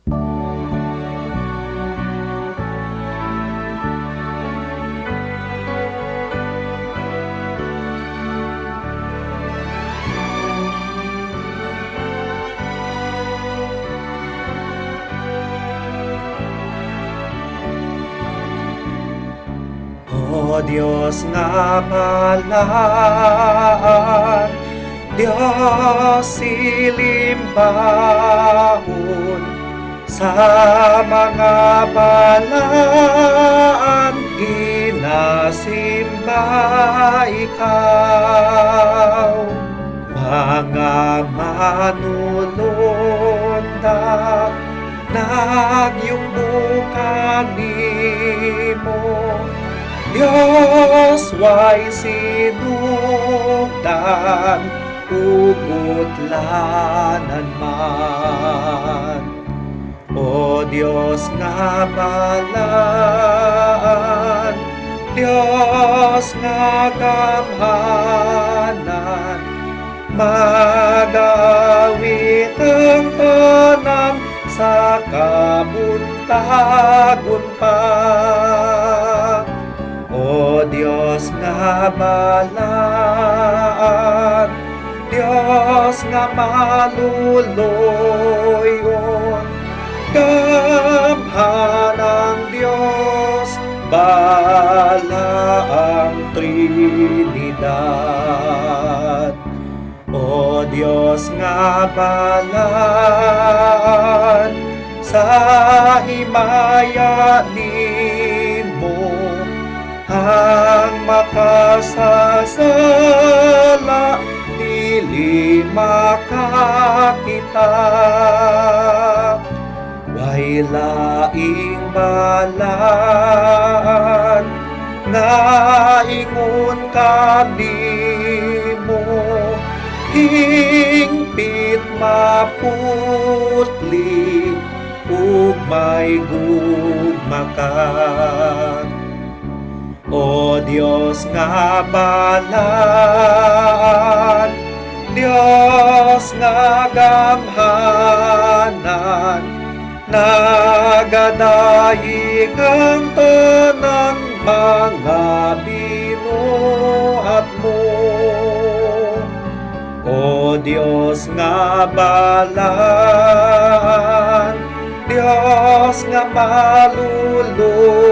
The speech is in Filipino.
O Diyos nga balaan, Diyos silimbahon, sa mga balaan ginasimba ikaw. Mga manulundag, nagyukbukan nimo, Diyos way sinugdan, ugutlanan man. O Diyos nga balaan, Diyos nga gamhanan, magawit ang tanan sa kabuntagon pa. O Diyos nga balaan, Diyos nga maluluyon, gamhanang Diyos, balaang Trinidad. O Diyos nga balaan, sa himaya nimo, ang makasasala dili makakita. Way laing balaan nga ingon kanimo, hingpit maputli ug may gugmakan. O Diyos nga balaan, Diyos nga gamhanan, nagadayeg ang tanang mga binuhat mo. O Diyos nga balaan, Diyos nga maluluyon,